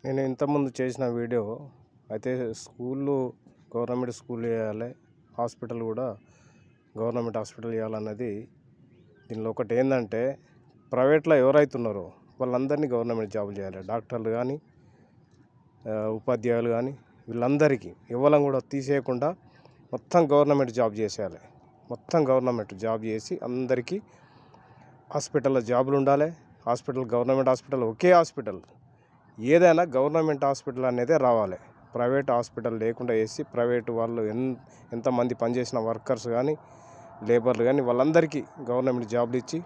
నేను ఇంతకుముందు చేసిన వీడియో అయితే స్కూళ్ళు గవర్నమెంట్ స్కూల్ చేయాలి, హాస్పిటల్ కూడా గవర్నమెంట్ హాస్పిటల్ చేయాలన్నది. దీనిలో ఒకటి ఏంటంటే ప్రైవేట్లో ఎవరైతున్నారో వాళ్ళందరినీ గవర్నమెంట్ జాబులు చేయాలి. డాక్టర్లు కానీ ఉపాధ్యాయులు కానీ వీళ్ళందరికీ ఎవరం కూడా తీసేయకుండా మొత్తం గవర్నమెంట్ జాబ్ చేసేయాలి. మొత్తం గవర్నమెంట్ జాబ్ చేసి అందరికీ హాస్పిటల్లో జాబులు ఉండాలి. గవర్నమెంట్ హాస్పిటల్ ఒకే హాస్పిటల్, ఏదైనా గవర్నమెంట్ హాస్పిటల్ అనేది రావాలి. ప్రైవేట్ హాస్పిటల్ లేకుండా వేసి ప్రైవేటు వాళ్ళు ఎంతమంది పనిచేసిన వర్కర్స్ కానీ లేబర్లు కానీ వాళ్ళందరికీ గవర్నమెంట్ జాబులు ఇచ్చి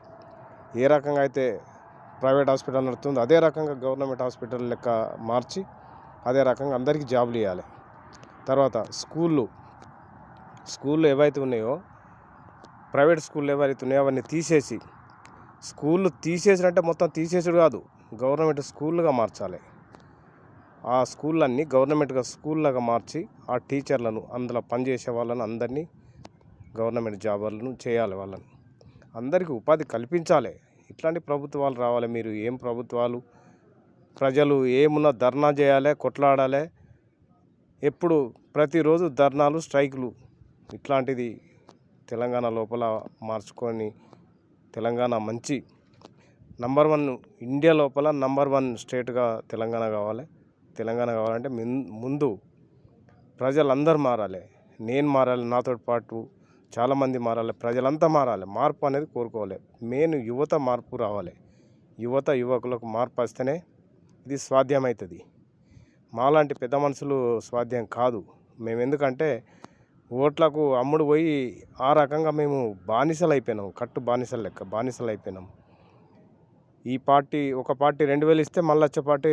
ఏ రకంగా అయితే ప్రైవేట్ హాస్పిటల్ నడుతుందో అదే రకంగా గవర్నమెంట్ హాస్పిటల్ లెక్క మార్చి అదే రకంగా అందరికీ జాబులు ఇవ్వాలి. తర్వాత స్కూళ్ళు ఏవైతే ఉన్నాయో ప్రైవేట్ స్కూళ్ళు ఏవైతే ఉన్నాయో అవన్నీ తీసేసి, స్కూళ్ళు తీసేసినట్టే మొత్తం తీసేసుడు కాదు, గవర్నమెంట్ స్కూళ్ళుగా మార్చాలి. ఆ స్కూళ్ళన్నీ గవర్నమెంట్గా స్కూళ్ళగా మార్చి ఆ టీచర్లను అందులో పనిచేసే వాళ్ళని అందరినీ గవర్నమెంట్ జాబర్లను చేయాలి. వాళ్ళని అందరికీ ఉపాధి కల్పించాలి. ఇట్లాంటి ప్రభుత్వాలు రావాలి. మీరు ఏం ప్రభుత్వాలు, ప్రజలు ఏమున్నా ధర్నా చేయాలి, కొట్లాడాలి. ఎప్పుడు ప్రతిరోజు ధర్నాలు, స్ట్రైకులు, ఇట్లాంటిది తెలంగాణ లోపల మార్చుకొని తెలంగాణ మంచి నంబర్ 1 ఇండియా లోపల నంబర్ 1 స్టేట్గా తెలంగాణ కావాలి. తెలంగాణ కావాలంటే ముందు ప్రజలందరూ మారాలి. నేను మారాలి, నాతో పాటు చాలామంది మారాలి, ప్రజలంతా మారాలి. మార్పు అనేది కోరుకోవాలి. మెయిన్ యువత మార్పు రావాలి. యువకులకు మార్పు వస్తేనే ఇది సాధ్యమవుతుంది. మాలాంటి పెద్ద మనుషులు సాధ్యం కాదు. మేము ఎందుకంటే ఓట్లకు అమ్ముడు పోయి ఆ రకంగా మేము బానిసలు అయిపోయినాం. కట్టు బానిసలు లెక్క బానిసలు అయిపోయినాం. ఒక పార్టీ 2000 ఇస్తే మళ్ళీ వచ్చే పార్టీ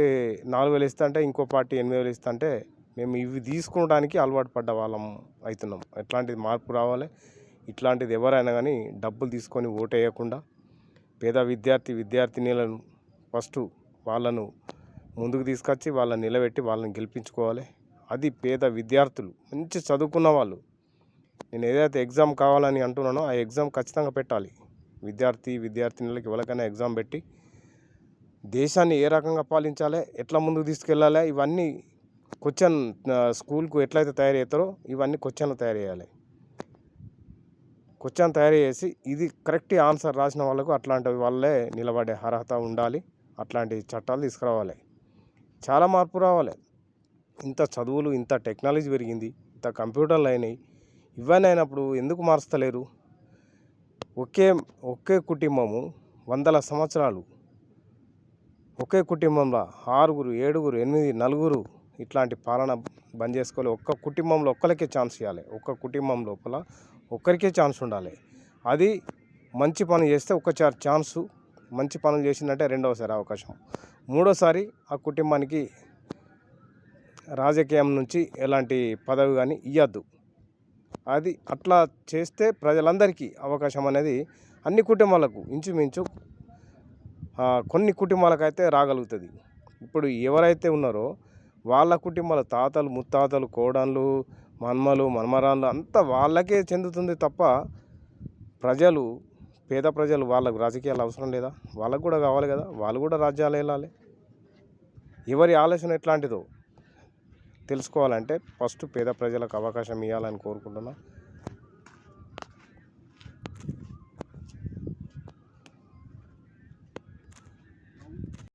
4000 ఇస్తా అంటే ఇంకో పార్టీ 8000 ఇస్తా అంటే మేము ఇవి తీసుకోవడానికి అలవాటు పడ్డ వాళ్ళం అవుతున్నాం. ఎట్లాంటిది మార్పు రావాలి. ఇట్లాంటిది ఎవరైనా కానీ డబ్బులు తీసుకొని ఓటు వేయకుండా పేద విద్యార్థినీలను ఫస్ట్ వాళ్ళను ముందుకు తీసుకొచ్చి వాళ్ళని నిలబెట్టి వాళ్ళని గెలిపించుకోవాలి. అది పేద విద్యార్థులు, మంచి చదువుకున్న వాళ్ళు. నేను ఏదైతే ఎగ్జామ్ కావాలని అంటున్నానో ఆ ఎగ్జామ్ ఖచ్చితంగా పెట్టాలి. విద్యార్థినులకి ఎవరికైనా ఎగ్జామ్ పెట్టి దేశాన్ని ఏ రకంగా పాలించాలి, ఎట్లా ముందుకు తీసుకెళ్ళాలి, ఇవన్నీ క్వశ్చన్ స్కూల్కు ఎట్లయితే తయారు చేస్తారో ఇవన్నీ క్వశ్చన్లు తయారు చేయాలి. క్వశ్చన్ తయారు చేసి ఇది కరెక్ట్ ఆన్సర్ రాసిన వాళ్ళకు అట్లాంటి వాళ్ళే నిలబడే అర్హత ఉండాలి. అట్లాంటి చట్టాలు తీసుకురావాలి. చాలా మార్పు రావాలి. ఇంత చదువులు, ఇంత టెక్నాలజీ పెరిగింది, ఇంత కంప్యూటర్లు అయినాయి. ఇవన్నీ అయినప్పుడు ఎందుకు మార్చలేరు? ఒకే కుటుంబము 100 సంవత్సరాలు, ఒకే కుటుంబంలో 6, 7, 8, 4 ఇట్లాంటి పాలన బంద్ చేసుకోవాలి. ఒక్క కుటుంబంలో ఒక్కరికే ఛాన్స్ ఇవ్వాలి. ఒక్క కుటుంబం లోపల ఒక్కరికే ఛాన్స్ ఉండాలి. అది మంచి పని చేస్తే ఒక్కసారి ఛాన్సు, మంచి పనులు చేసిందంటే రెండవసారి అవకాశం, మూడోసారి ఆ కుటుంబానికి రాజకీయం నుంచి ఎలాంటి పదవి కానీ ఇవ్వద్దు. అది అట్లా చేస్తే ప్రజలందరికీ అవకాశం అనేది అన్ని కుటుంబాలకు ఇంచుమించు కొన్ని కుటుంబాలకైతే రాగలుగుతుంది. ఇప్పుడు ఎవరైతే ఉన్నారో వాళ్ళ కుటుంబాల తాతలు, ముత్తాతలు, కోడళ్ళు, మనమరాళ్ళు అంతా వాళ్ళకే చెందుతుంది తప్ప పేద ప్రజలు వాళ్ళకు రాజకీయాలు అవసరం లేదా? వాళ్ళకు కూడా కావాలి కదా, వాళ్ళు కూడా రాజ్యాలు వెళ్ళాలి. ఎవరి ఆలోచన ఎట్లాంటిదో తెలుసుకోవాలంటే ఫస్ట్ పేద ప్రజలకు అవకాశం ఇవ్వాలని కోరుకుంటున్నా.